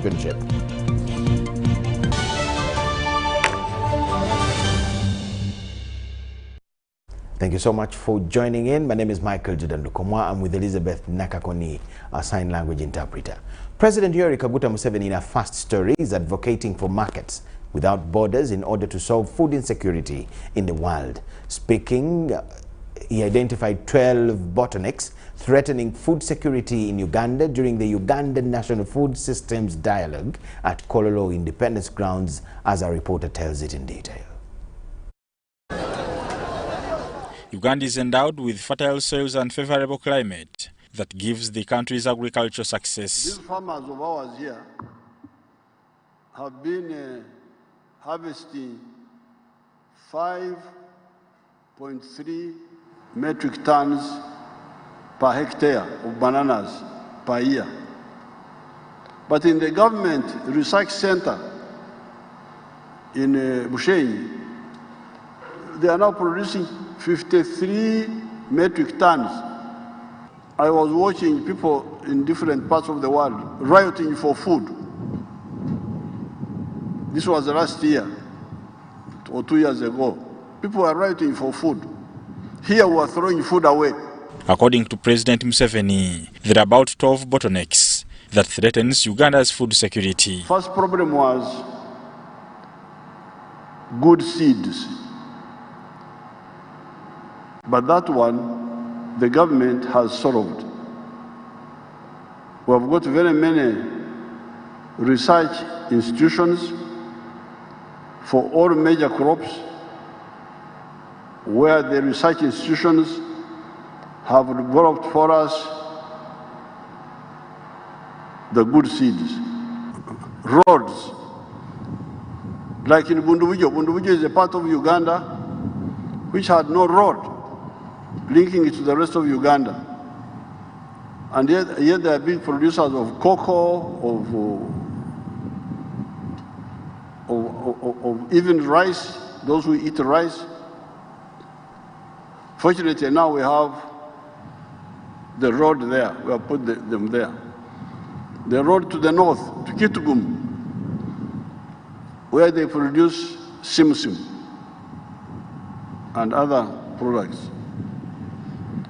championship. Thank you so much for joining in. My name is Micheal Lukomwa. I'm with Elizabeth Nakakoni, our sign language interpreter. President Yoweri Kaguta Museveni, in a first story, is advocating for markets without borders in order to solve food insecurity in the world. Speaking, he identified 12 bottlenecks threatening food security in Uganda during the Ugandan National Food Systems Dialogue at Kololo Independence Grounds, as our reporter tells it in detail. Uganda is endowed with fertile soils and favorable climate that gives the country's agricultural success. These farmers of ours here have been harvesting 5.3 metric tons per hectare of bananas per year. But in the government research center in Bushenyi, they are now producing 53 metric tons. I was watching people in different parts of the world rioting for food. This was last year or 2 years ago. People were rioting for food. Here we are throwing food away. According to President Museveni, there are about 12 bottlenecks that threatens Uganda's food security. First problem was good seeds. But that one, the government has solved. We have got very many research institutions for all major crops, where the research institutions have developed for us the good seeds. Roads, like in Bundubujo. Bundubujo is a part of Uganda which had no road linking it to the rest of Uganda. And yet they are big producers of cocoa, of even rice, those who eat rice. Fortunately, now we have the road there. We have put them there. The road to the north, to Kitgum, where they produce simsim and other products.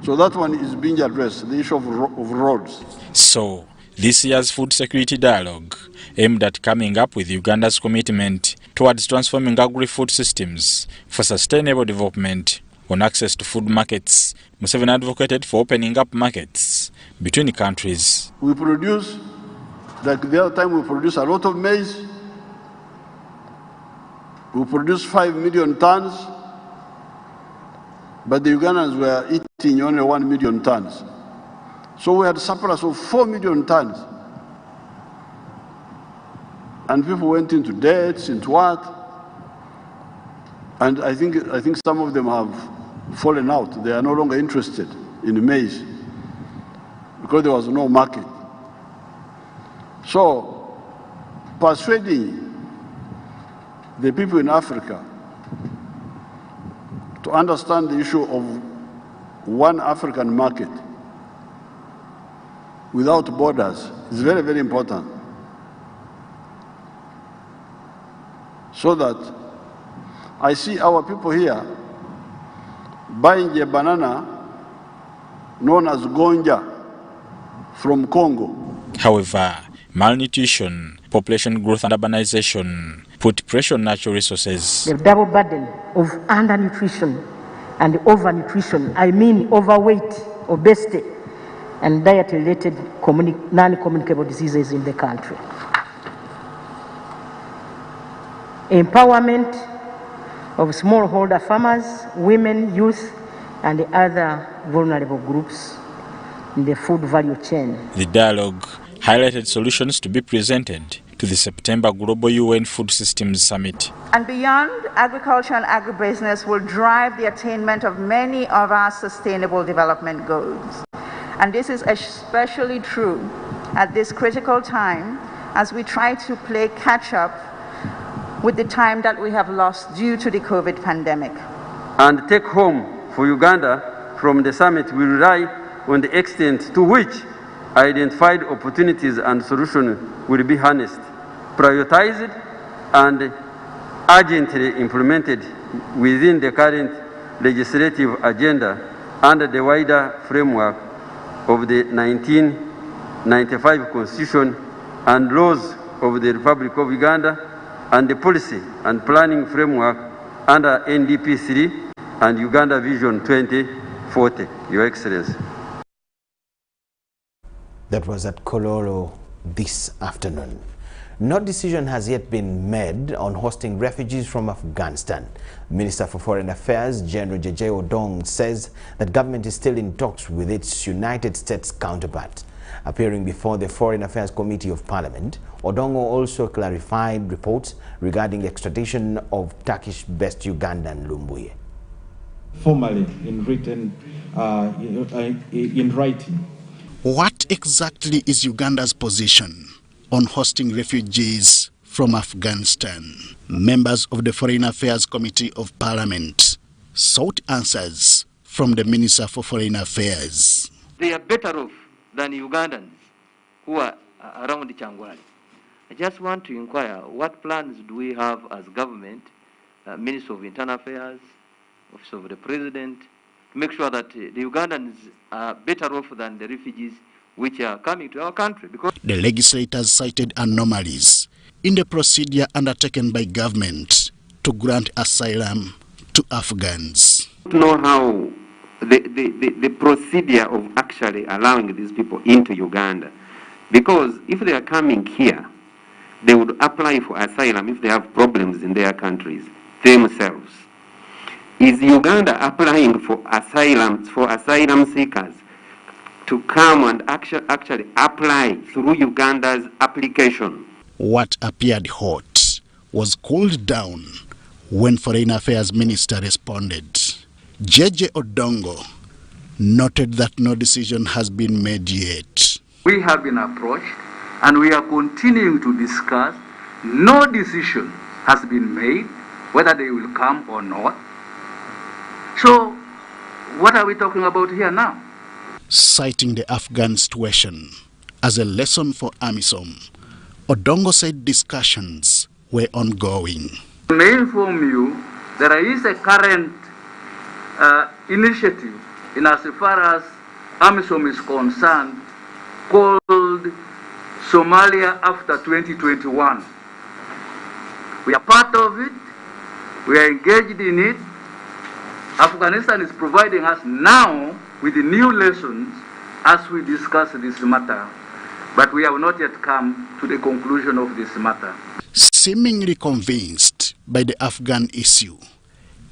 So that one is being addressed, the issue of roads. So, this year's food security dialogue aimed at coming up with Uganda's commitment towards transforming agri-food systems for sustainable development. On access to food markets, Museveni advocated for opening up markets between countries. We produce, like the other time we produce a lot of maize. We produce 5 million tons, but the Ugandans were eating only 1 million tons. So we had a surplus of 4 million tons. And people went into debts, into what? And I think some of them have fallen out. They are no longer interested in maize because there was no market. So persuading the people in Africa to understand the issue of one African market without borders is very, very important. So that I see our people here buying a banana known as gonja from Congo. However, malnutrition, population growth and urbanization put pressure on natural resources. The double burden of undernutrition and overnutrition, I mean overweight, obesity, and diet-related non-communicable diseases in the country. Empowerment of smallholder farmers, women, youth, and other vulnerable groups in the food value chain. The dialogue highlighted solutions to be presented to the September Global UN Food Systems Summit. And beyond, agriculture and agribusiness will drive the attainment of many of our sustainable development goals. And this is especially true at this critical time as we try to play catch-up with the time that we have lost due to the COVID pandemic. And take home for Uganda from the summit will rely on the extent to which identified opportunities and solutions will be harnessed, prioritized, and urgently implemented within the current legislative agenda under the wider framework of the 1995 Constitution and laws of the Republic of Uganda and the policy and planning framework under NDP 3 and Uganda Vision 2040, Your Excellency. That was at Kololo this afternoon. No decision has yet been made on hosting refugees from Afghanistan. Minister for Foreign Affairs, General J.J. Odong, says that government is still in talks with its United States counterpart. Appearing before the Foreign Affairs Committee of Parliament, Odongo also clarified reports regarding extradition of Turkish-based Ugandan Lumbuye. Formally, in writing. What exactly is Uganda's position on hosting refugees from Afghanistan? Members of the Foreign Affairs Committee of Parliament sought answers from the Minister for Foreign Affairs. They are better off than Ugandans who are around Changwali. I just want to inquire, what plans do we have as government, Minister of Internal Affairs, Office of the President, to make sure that the Ugandans are better off than the refugees which are coming to our country? Because the legislators cited anomalies in the procedure undertaken by government to grant asylum to Afghans. To know how the procedure of actually allowing these people into Uganda, because if they are coming here, they would apply for asylum if they have problems in their countries themselves. Is Uganda applying for asylum seekers to come and actually apply through Uganda's application? What appeared hot was cooled down when Foreign Affairs Minister responded. J.J. Odongo noted that no decision has been made yet. We have been approached and we are continuing to discuss. No decision has been made whether they will come or not. So, what are we talking about here now? Citing the Afghan situation as a lesson for AMISOM, Odongo said discussions were ongoing. I may inform you there is a current initiative in as far as AMISOM is concerned called Somalia After 2021. We are part of it. We are engaged in it. Afghanistan is providing us now with the new lessons as we discuss this matter, but we have not yet come to the conclusion of this matter. Seemingly convinced by the Afghan issue,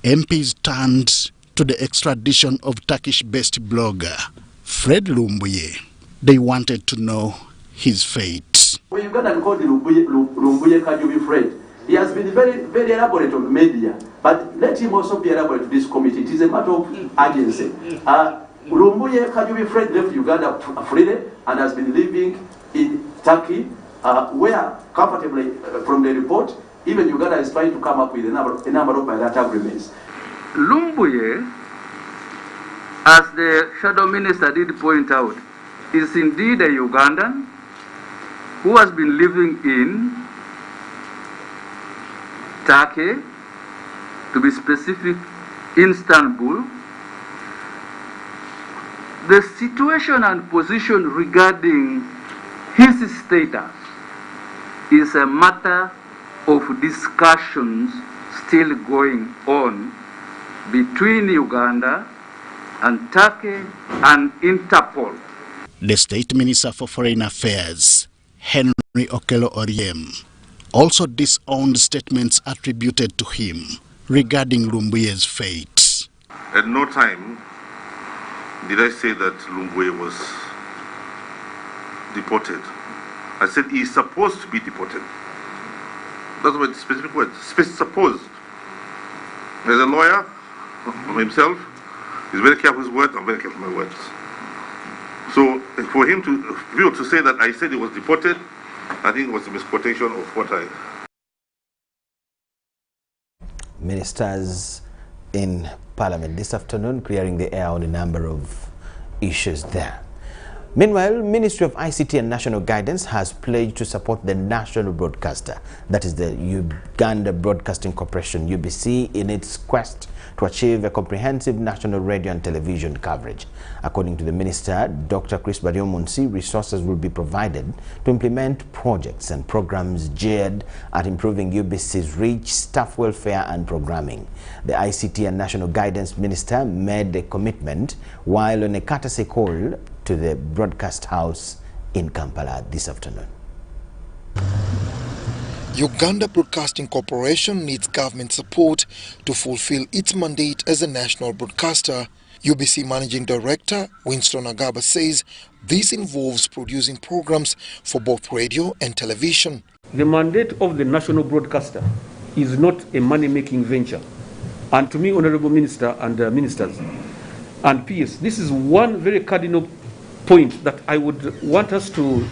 MPs turned to the extradition of Turkish-based blogger Fred Lumbuye. They wanted to know his fate. Well, you got to call Lumbuye Kajubi Fred. He has been very elaborate on media, but let him also be elaborate to this committee. It is a matter of urgency. Lumbuye Kajubi Fred left Uganda freely and has been living in Turkey, where comfortably, from the report, even Uganda is trying to come up with a number of bilateral agreements. Lumbuye, as the Shadow Minister did point out, is indeed a Ugandan who has been living in Turkey, to be specific, Istanbul. The situation and position regarding his status is a matter of discussions still going on between Uganda and Turkey and Interpol. The State Minister for Foreign Affairs, Henry Okello Oriem, also disowned statements attributed to him regarding Lumbuye's fate. At no time did I say that Lumbuye was deported. I said he is supposed to be deported. That's my specific word, supposed. As a lawyer, himself, he's very careful with his words, I'm very careful with my words. So for him to say that I said he was deported, I think it was a misquotation of what I... Ministers in Parliament this afternoon clearing the air on a number of issues there. Meanwhile, Ministry of ICT and National Guidance has pledged to support the national broadcaster, that is the Uganda Broadcasting Corporation, UBC, in its quest to achieve a comprehensive national radio and television coverage. According to the minister, Dr. Chris Baryomunsi, resources will be provided to implement projects and programs geared at improving UBC's reach, staff welfare and programming. The ICT and National Guidance Minister made a commitment while on a courtesy call to the broadcast house in Kampala this afternoon. Uganda Broadcasting Corporation needs government support to fulfill its mandate as a national broadcaster. UBC Managing Director Winston Agaba says this involves producing programs for both radio and television. The mandate of the national broadcaster is not a money-making venture. And to me, Honorable Minister and Ministers and peers, this is one very cardinal point that I would want us to,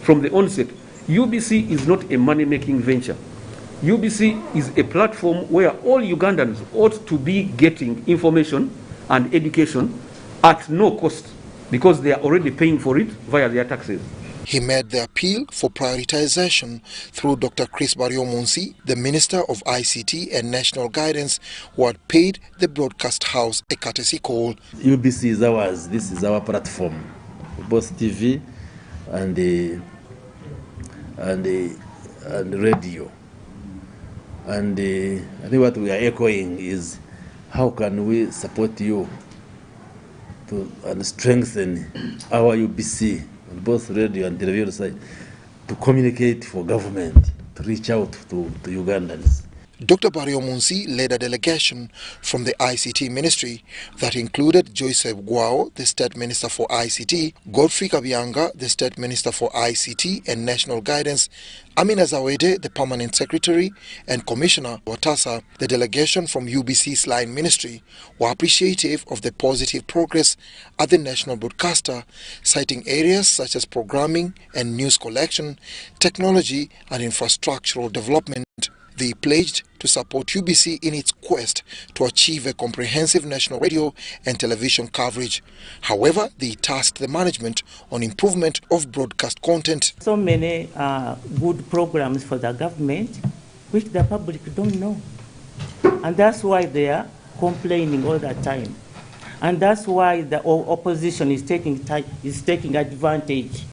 from the onset, UBC is not a money-making venture. UBC is a platform where all Ugandans ought to be getting information and education at no cost because they are already paying for it via their taxes. He made the appeal for prioritization through Dr. Chris Baryomunsi, the Minister of ICT and National Guidance, who had paid the broadcast house a courtesy call. UBC is ours. This is our platform, both TV and radio. And I think what we are echoing is how can we support you and strengthen our UBC, both radio and television side, to communicate for government, to reach out to Ugandans. Dr. Baryomunsi led a delegation from the ICT Ministry that included Joseph Gwao, the State Minister for ICT, Godfrey Kabyanga, the State Minister for ICT and National Guidance, Amina Zawede, the Permanent Secretary, and Commissioner Watasa. The delegation from UBC's line ministry were appreciative of the positive progress at the national broadcaster, citing areas such as programming and news collection, technology and infrastructural development. They pledged to support UBC in its quest to achieve a comprehensive national radio and television coverage. However, they tasked the management on improvement of broadcast content. So many good programs for the government, which the public don't know. And that's why they are complaining all the time. And that's why the opposition is taking advantage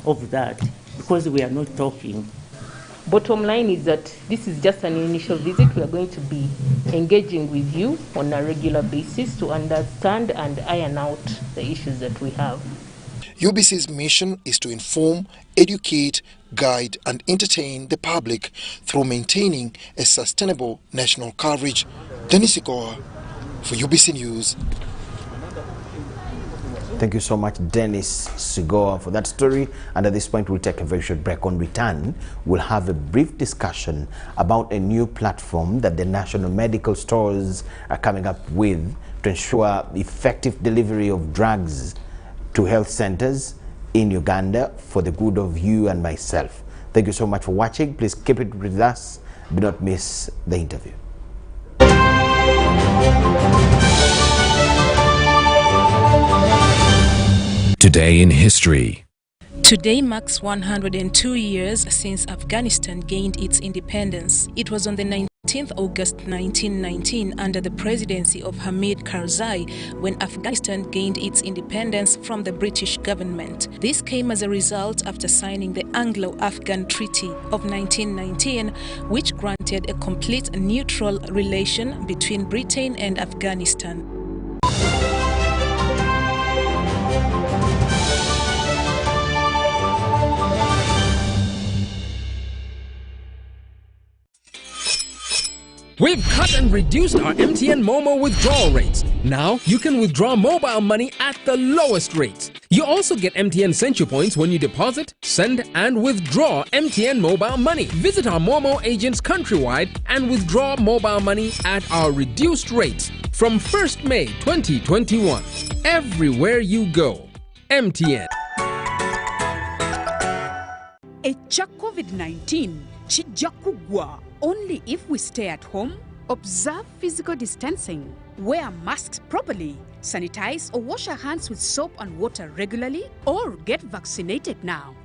of that, because we are not talking. Bottom line is that this is just an initial visit. We are going to be engaging with you on a regular basis to understand and iron out the issues that we have. UBC's mission is to inform, educate, guide and entertain the public through maintaining a sustainable national coverage. Dennis Ikoa for UBC News. Thank you so much, Dennis Sigoa, for that story. And at this point, we'll take a very short break. On return, we'll have a brief discussion about a new platform that the national medical stores are coming up with to ensure effective delivery of drugs to health centers in Uganda for the good of you and myself. Thank you so much for watching. Please keep it with us. Do not miss the interview. Today in history. Today marks 102 years since Afghanistan gained its independence. It was on the 19th August 1919 under the presidency of Hamid Karzai when Afghanistan gained its independence from the British government. This came as a result after signing the Anglo-Afghan Treaty of 1919, which granted a complete neutral relation between Britain and Afghanistan. We've cut and reduced our MTN Momo withdrawal rates. Now you can withdraw mobile money at the lowest rates. You also get MTN Senchu points when you deposit, send and withdraw MTN mobile money. Visit our Momo agents countrywide and withdraw mobile money at our reduced rates from 1st May 2021. Everywhere you go, MTN. Echa COVID-19 chijja kugwa only if we stay at home, Observe physical distancing. Wear masks properly. Sanitize or wash your hands with soap and water regularly, or get vaccinated now.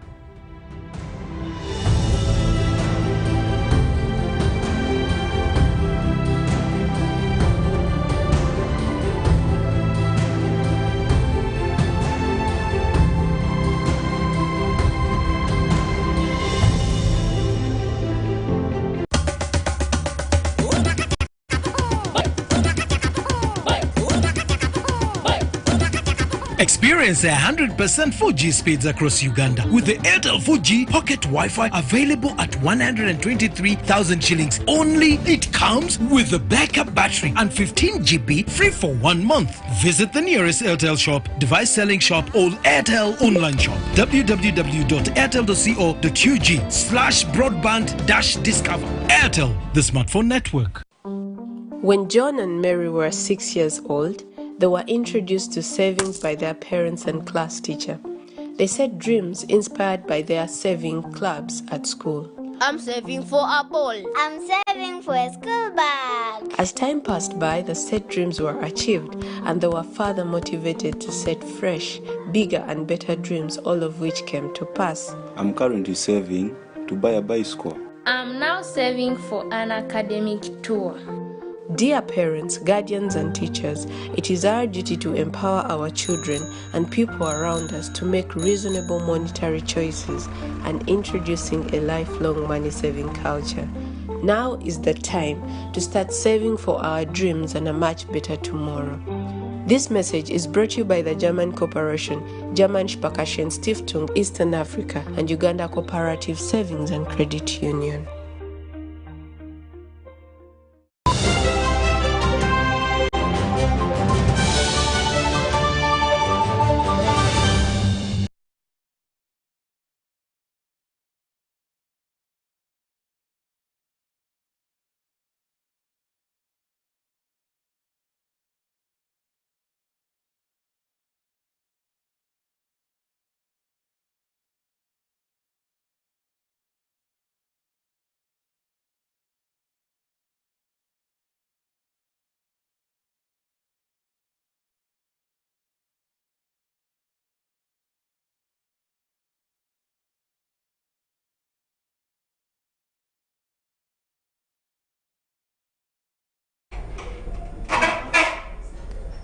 Experience 100% Fuji speeds across Uganda with the Airtel Fuji Pocket Wi-Fi available at 123,000 shillings only. It comes with a backup battery and 15 GB free for 1 month. Visit the nearest Airtel shop, device selling shop or Airtel online shop. www.airtel.co.ug/broadband-discover. Airtel, the smartphone network. When John and Mary were 6 years old, they were introduced to savings by their parents and class teacher. They set dreams inspired by their saving clubs at school. I'm saving for a ball. I'm saving for a school bag. As time passed by, the set dreams were achieved, and they were further motivated to set fresh, bigger and better dreams, all of which came to pass. I'm currently saving to buy a bicycle. I'm now saving for an academic tour. Dear parents, guardians and teachers, it is our duty to empower our children and people around us to make reasonable monetary choices and introducing a lifelong money-saving culture. Now is the time to start saving for our dreams and a much better tomorrow. This message is brought to you by the German Corporation, German Sparkassen Stiftung Eastern Africa, and Uganda Cooperative Savings and Credit Union.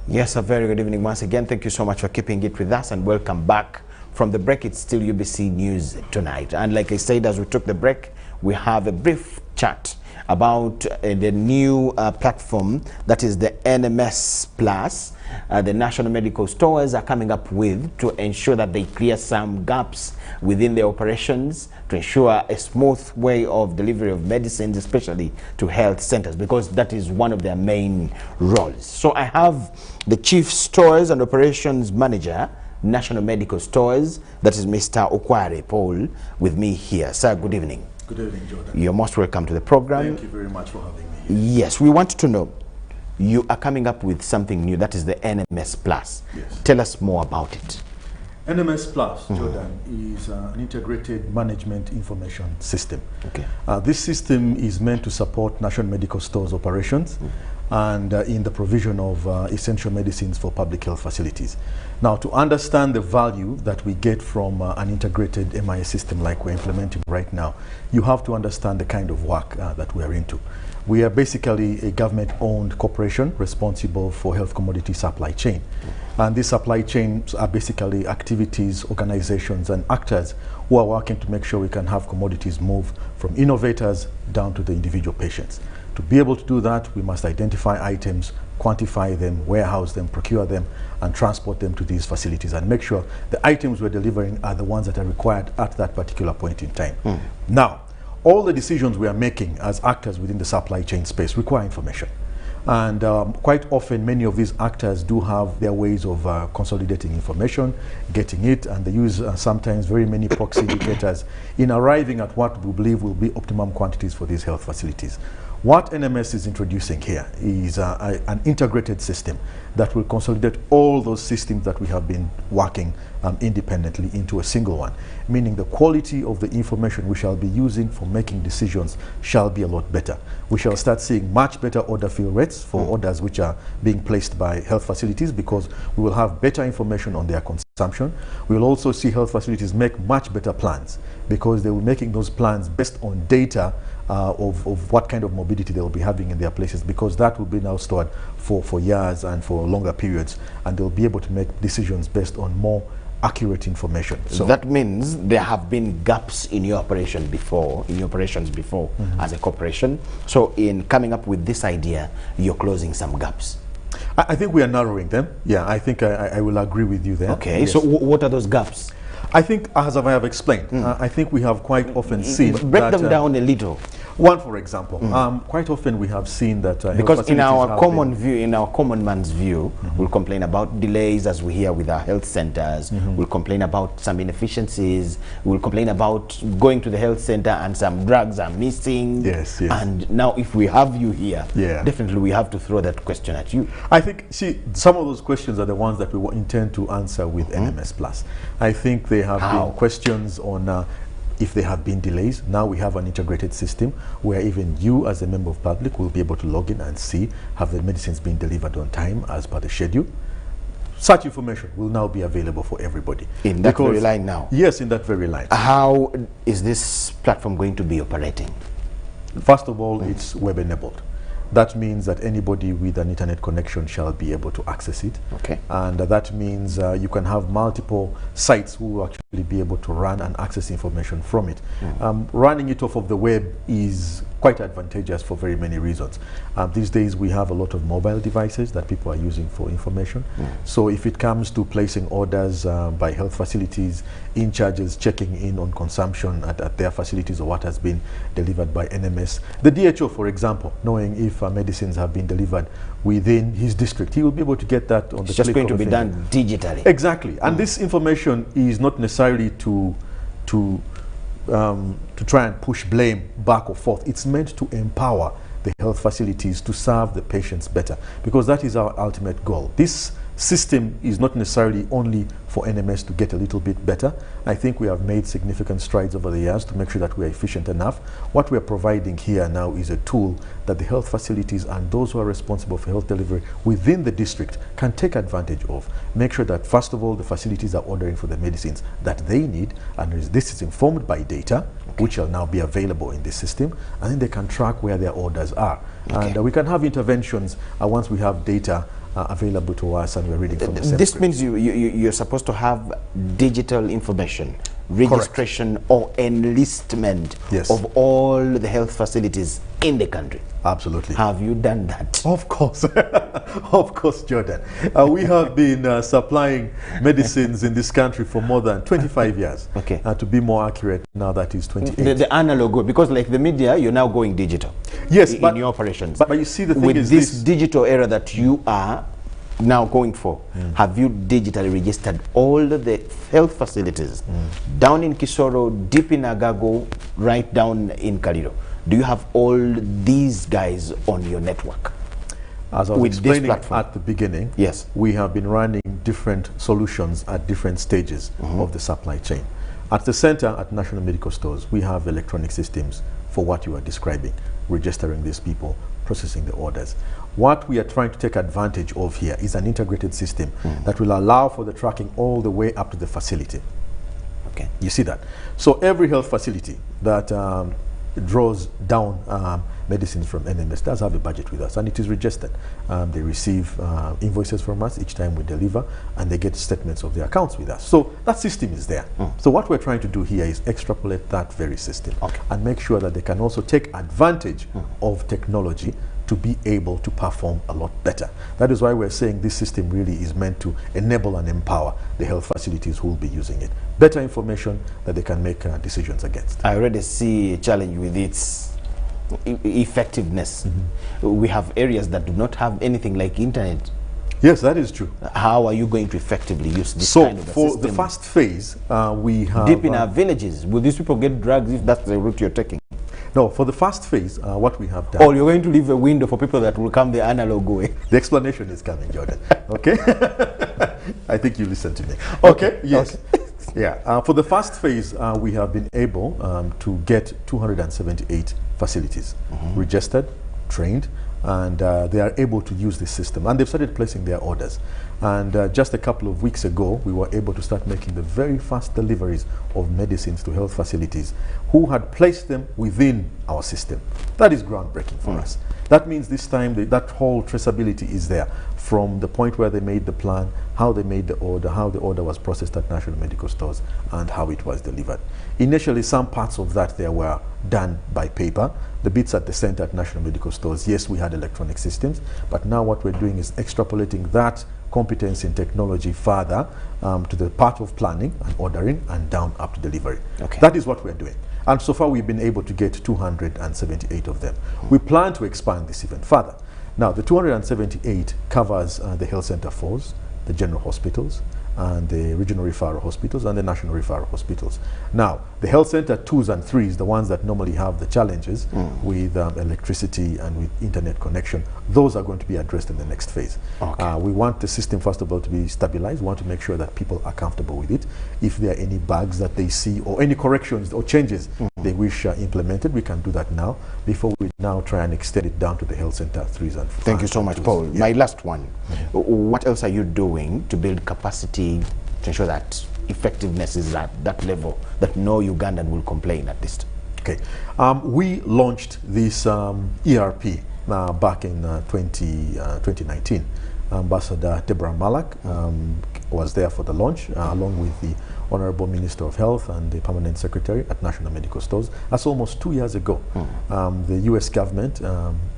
Yes, a very good evening once again. Thank you so much for keeping it with us, and welcome back from the break. It's still UBC News tonight. And like I said, as we took the break, we have a brief chat about the new platform that is the NMS Plus. The national medical stores are coming up with to ensure that they clear some gaps within their operations, to ensure a smooth way of delivery of medicines, especially to health centers, because that is one of their main roles. So I have the Chief Stores and Operations Manager, National Medical Stores, that is Mr. Okware Paul, with me here. Sir, good evening. Good evening, Jordan. You're most welcome to the program. Thank you very much for having me here. Yes, we want to know, you are coming up with something new, that is the NMS Plus. Yes. Tell us more about it. NMS Plus, Jordan, is an integrated management information system. Okay. This system is meant to support national medical stores operations and in the provision of essential medicines for public health facilities. Now, to understand the value that we get from an integrated MIS system like we're implementing right now, you have to understand the kind of work that we are into. We are basically a government-owned corporation responsible for health commodity supply chain. And these supply chains are basically activities, organizations, and actors who are working to make sure we can have commodities move from innovators down to the individual patients. To be able to do that, we must identify items, quantify them, warehouse them, procure them, and transport them to these facilities, and make sure the items we're delivering are the ones that are required at that particular point in time. Now, all the decisions we are making as actors within the supply chain space require information. And quite often, many of these actors do have their ways of consolidating information, getting it, and they use sometimes very many proxy indicators in arriving at what we believe will be optimum quantities for these health facilities. What NMS is introducing here is an integrated system that will consolidate all those systems that we have been working independently into a single one, meaning the quality of the information we shall be using for making decisions shall be a lot better. We shall start seeing much better order fill rates for orders which are being placed by health facilities, because we will have better information on their consumption. We will also see health facilities make much better plans, because they will be making those plans based on data of what kind of mobility they will be having in their places, because that will be now stored for years and for longer periods, and they'll be able to make decisions based on more accurate information. So that means there have been gaps in your operation before, as a corporation. So in coming up with this idea, you're closing some gaps. I think we are narrowing them. Yeah, I think I will agree with you there. Okay, yes. so what are those gaps? I think, as I have explained, I think we have quite often seen break them down a little. One, for example, quite often we have seen that because in our common view, in our common man's view, we'll complain about delays, as we hear with our health centers. We'll complain about some inefficiencies. We'll complain about going to the health center and some drugs are missing. Yes, yes. And now, if we have you here, yeah, definitely we have to throw that question at you. I think, see, some of those questions are the ones that we intend to answer with NMS Plus. I think they have been questions on if there have been delays. Now we have an integrated system where even you as a member of public will be able to log in and see have the medicines been delivered on time as per the schedule. Such information will now be available for everybody. In that very line now? Yes, in that very line. How is this platform going to be operating? First of all, it's web enabled. That means that anybody with an internet connection shall be able to access it. Okay. And that means you can have multiple sites who will actually be able to run and access information from it. Running it off of the web is quite advantageous for very many reasons. These days we have a lot of mobile devices that people are using for information. So if it comes to placing orders by health facilities, in charges checking in on consumption at their facilities or what has been delivered by NMS, the DHO, for example, knowing if medicines have been delivered within his district, he will be able to get that on the It's just going to be done digitally. Exactly. And this information is not necessarily to try and push blame back or forth. It's meant to empower the health facilities to serve the patients better, because that is our ultimate goal. This system is not necessarily only for NMS to get a little bit better. I think we have made significant strides over the years to make sure that we are efficient enough. What we are providing here now is a tool that the health facilities and those who are responsible for health delivery within the district can take advantage of. Make sure that, first of all, the facilities are ordering for the medicines that they need, and this is informed by data, which will now be available in the system, and then they can track where their orders are. And we can have interventions once we have data available to us and we're reading from the same This script. means you're supposed to have digital information, registration or enlistment of all the health facilities in the country. Absolutely. Have you done that? Of course. Of course, Jordan. We have been supplying medicines in this country for more than 25 years. Okay. To be more accurate, now that is 28. The analog, because like the media, you're now going digital. Yes, in your operations. But you see, the thing with is this digital era that you are now going for, have you digitally registered all the health facilities down in Kisoro, deep in Agago, right down in Kaliro? Do you have all these guys on your network? As I was with explaining this platform? at the beginning, yes, we have been running different solutions at different stages of the supply chain. At the center, at National Medical Stores, we have electronic systems for what you are describing, registering these people, processing the orders. What we are trying to take advantage of here is an integrated system that will allow for the tracking all the way up to the facility. Okay. You see that? So every health facility that draws down medicines from NMS does have a budget with us, and it is registered. They receive invoices from us each time we deliver, and they get statements of their accounts with us. So that system is there. So what we're trying to do here is extrapolate that very system and make sure that they can also take advantage of technology to be able to perform a lot better. That is why we're saying this system really is meant to enable and empower the health facilities who will be using it. Better information that they can make decisions against. I already see a challenge with its effectiveness. We have areas that do not have anything like internet. Yes, that is true. How are you going to effectively use this kind of a for system? the first phase, we have... Deep in our villages, will these people get drugs if that's the route you're taking? No, for the first phase, what we have done... Oh, you're going to leave a window for people that will come the analog way. The explanation is coming, Jordan. Okay? I think you listen to me. Okay, yes. Okay. Yeah, for the first phase, we have been able to get 278 facilities registered, trained, and they are able to use this system. And they've started placing their orders. And just a couple of weeks ago, we were able to start making the very first deliveries of medicines to health facilities who had placed them within our system. That is groundbreaking for us. That means this time that whole traceability is there, from the point where they made the plan, how they made the order, how the order was processed at national medical stores, and how it was delivered. Initially, some parts of that there were done by paper. The bits at the center at national medical stores, yes, we had electronic systems, but now what we're doing is extrapolating that competence in technology further to the part of planning and ordering and down up to delivery. Okay. That is what we're doing. And so far we've been able to get 278 of them. We plan to expand this even further. Now the 278 covers the health center 4s, the general hospitals, and the regional referral hospitals and the national referral hospitals. Now, the health center 2s and 3s, the ones that normally have the challenges with electricity and with internet connection, those are going to be addressed in the next phase. Okay. We want the system, first of all, to be stabilized. We want to make sure that people are comfortable with it. If there are any bugs that they see or any corrections or changes they wish implemented, we can do that now before we now try and extend it down to the health center 3s and 4s. Thank you so much, Paul. Yeah. My last one. What else are you doing to build capacity to ensure that effectiveness is at that level, that no Ugandan will complain at least? Okay. We launched this ERP back in 2019. Ambassador Deborah Malak was there for the launch, along with the Honorable Minister of Health and the Permanent Secretary at National Medical Stores. That's almost 2 years ago. The US government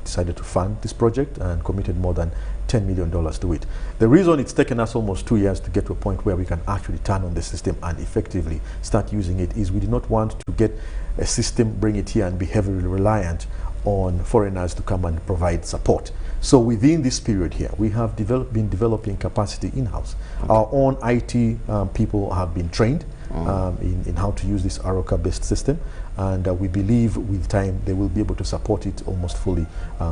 decided to fund this project and committed more than $10 million to it. The reason it's taken us almost 2 years to get to a point where we can actually turn on the system and effectively start using it is we did not want to get a system, bring it here and be heavily reliant on foreigners to come and provide support. So within this period here, we have been developing capacity in-house. Okay. Our own IT people have been trained in how to use this Aroka-based system, and we believe with time they will be able to support it almost fully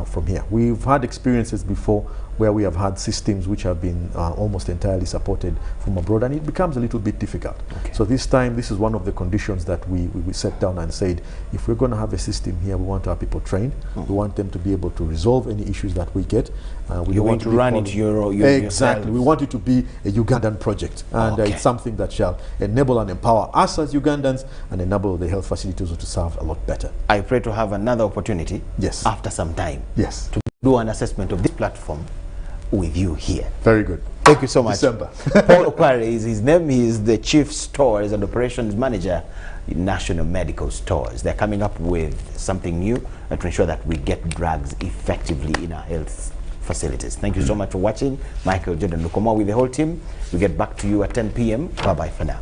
from here. We've had experiences before where we have had systems which have been almost entirely supported from abroad, and it becomes a little bit difficult. Okay. So this time, this is one of the conditions that we sat down and said, if we're going to have a system here, we want our people trained. We want them to be able to resolve any issues that we get. We want to run it your exactly. We want it to be a Ugandan project, and it's something that shall enable and empower us as Ugandans and enable the health facilities to serve a lot better. I pray to have another opportunity after some time to do an assessment of this platform with you here. Very good. Thank you so much. December. Paul Okware is his name. He is the Chief Stores and Operations Manager in National Medical Stores. They're coming up with something new to ensure that we get drugs effectively in our health facilities. Thank you so much for watching. Micheal, Jordan, Lukomwa with the whole team. We get back to you at 10 p.m. Bye-bye for now.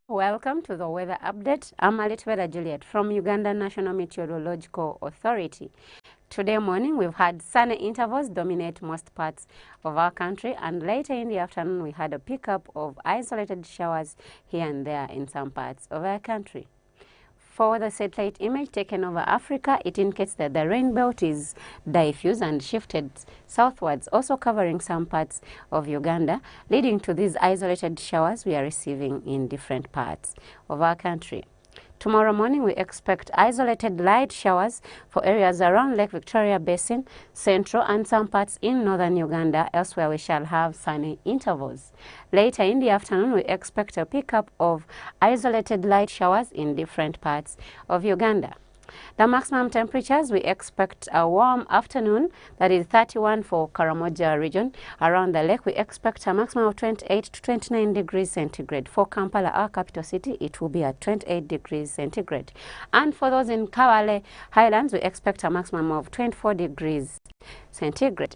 Welcome to the weather update. I'm Alitweda Juliet from Uganda National Meteorological Authority. Today morning, we've had sunny intervals dominate most parts of our country, and later in the afternoon, we had a pickup of isolated showers here and there in some parts of our country. For the satellite image taken over Africa, it indicates that the rain belt is diffuse and shifted southwards, also covering some parts of Uganda, leading to these isolated showers we are receiving in different parts of our country. Tomorrow morning, we expect isolated light showers for areas around Lake Victoria Basin, central and some parts in northern Uganda. Elsewhere, we shall have sunny intervals. Later in the afternoon, we expect a pickup of isolated light showers in different parts of Uganda. The maximum temperatures, we expect a warm afternoon, that is 31 for Karamoja region. Around the lake, we expect a maximum of 28 to 29 degrees centigrade. For Kampala, our capital city, it will be at 28 degrees centigrade. And for those in Kawale Highlands, we expect a maximum of 24 degrees centigrade.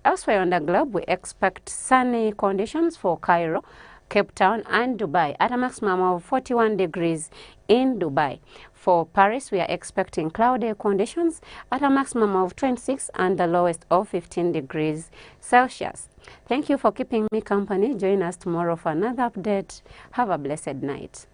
Elsewhere on the globe, we expect sunny conditions for Cairo, Cape Town and Dubai at a maximum of 41 degrees in Dubai. For Paris, we are expecting cloudy conditions at a maximum of 26 and the lowest of 15 degrees Celsius. Thank you for keeping me company. Join us tomorrow for another update. Have a blessed night.